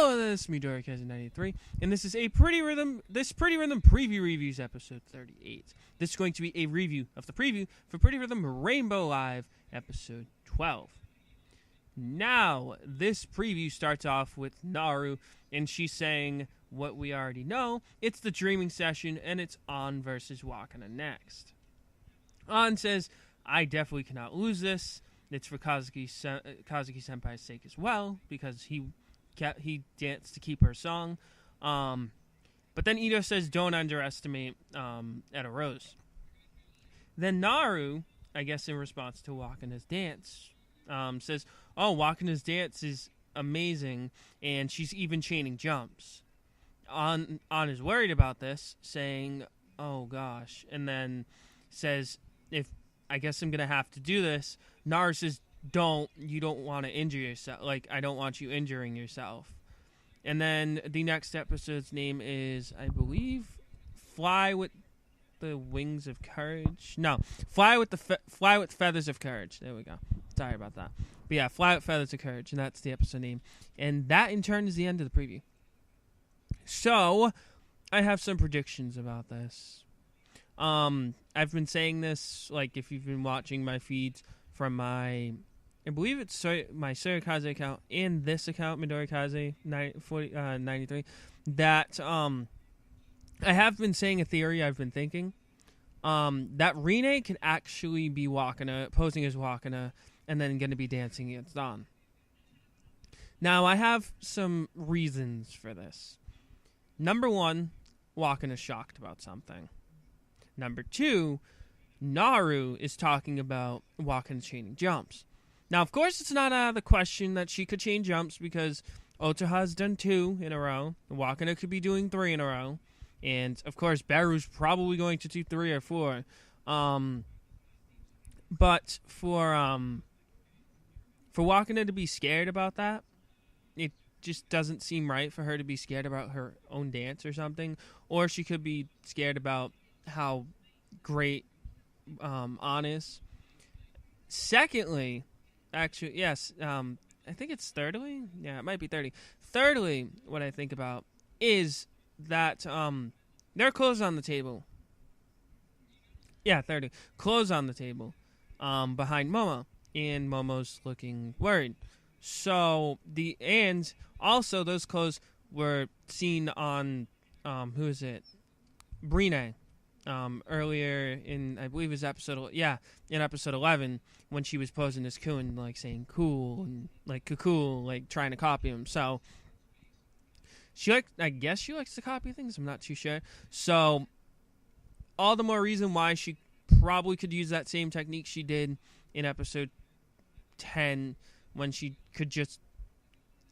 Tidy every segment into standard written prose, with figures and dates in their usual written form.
Hello, this is me, Dorikaze93, and this is a Pretty Rhythm Preview Reviews episode 38. This is going to be a review of the preview for Pretty Rhythm Rainbow Live episode 12. Now, this preview starts off with Naru, and she's saying what we already know. It's the dreaming session, and it's On versus Wakana next. On says, I definitely cannot lose this. It's for Kazuki Senpai's sake as well, because he danced to keep her song. But then Ito says, don't underestimate Etta Rose. Then Naru, I guess in response to Wakana's dance, says, oh, Wakana's dance is amazing, and she's even chaining jumps. On is worried about this, saying, oh gosh, and then says, if I guess I'm going to have to do this. Naru says, you don't want to injure yourself. Like, I don't want you injuring yourself. And then the next episode's name is, I believe, Fly with the Wings of Courage. No, Fly with Feathers of Courage. There we go. Sorry about that. But yeah, Fly with Feathers of Courage, and that's the episode name. And that, in turn, is the end of the preview. So, I have some predictions about this. I've been saying this, like, if you've been watching my feeds from my, I believe it's my Surikaze account and this account, Midorikaze 93, that, I have been saying a theory I've been thinking, that Rinne can actually be Wakana, posing as Wakana, and then going to be dancing against Dawn. Now, I have some reasons for this. Number one, Wakana's shocked about something. Number two, Naru is talking about Wakana chaining jumps. Now, of course, it's not out of the question that she could chain jumps because Otoha's done 2 in a row. Wakana could be doing 3 in a row. And, of course, Baru's probably going to do 3 or 4. But for Wakana to be scared about that, it just doesn't seem right for her to be scared about her own dance or something. Or she could be scared about how great On is. Secondly, actually, yes, I think it's thirdly. Yeah, it might be 30. Thirdly, what I think about is that there are clothes on the table. Yeah, 30. Clothes on the table behind Momo. And Momo's looking worried. So, and also those clothes were seen on, who is it? Rinne. Earlier in, I believe it was in episode 11, when she was posing as Kun, like saying cool and like cool, like trying to copy him. So I guess she likes to copy things. I'm not too sure. So all the more reason why she probably could use that same technique she did in episode 10, when she could just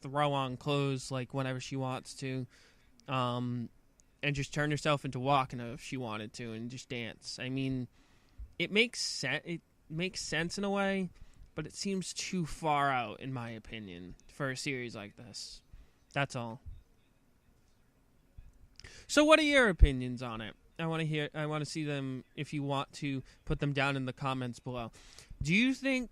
throw on clothes like whenever she wants to. And just turn herself into Wakana if she wanted to, and just dance. I mean, it makes sense. It makes sense in a way, but it seems too far out, in my opinion, for a series like this. That's all. So, what are your opinions on it? I want to see them. If you want to put them down in the comments below. Do you think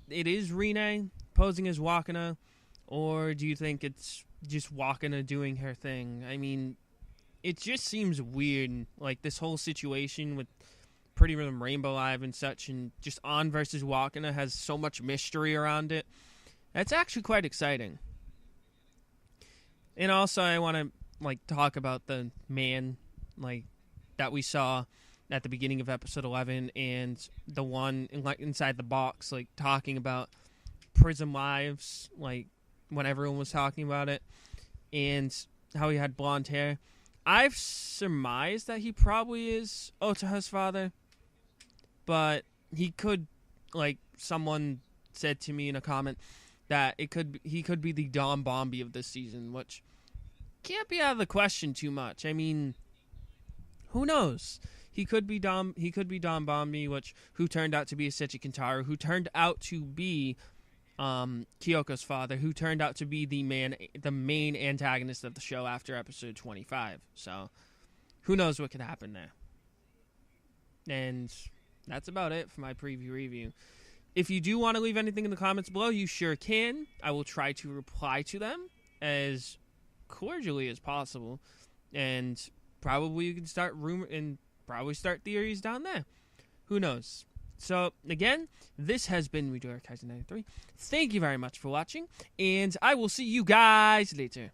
it is Rinne posing as Wakana, or do you think it's just Wakana doing her thing? I mean, it just seems weird, like this whole situation with Pretty Rhythm Rainbow Live and such, and just On versus Wakana has so much mystery around it. That's actually quite exciting. And also, I want to talk about the man that we saw at the beginning of episode 11, and the one inside the box, talking about Prism Lives, when everyone was talking about it, and how he had blonde hair. I've surmised that he probably is Otoha's father, but he could, someone said to me in a comment, that he could be the Don Bombi of this season, which can't be out of the question too much. I mean, who knows? He could be Don Bombi, who turned out to be Asechi Kentaro, who turned out to be Kyoko's father, who turned out to be the main antagonist of the show after episode 25. So, who knows what could happen there. And that's about it for my preview review. If you do want to leave anything in the comments below, you sure can. I will try to reply to them as cordially as possible, and probably you can start start theories down there. Who knows? So, again, this has been Redo Kaiser 93. Thank you very much for watching, and I will see you guys later.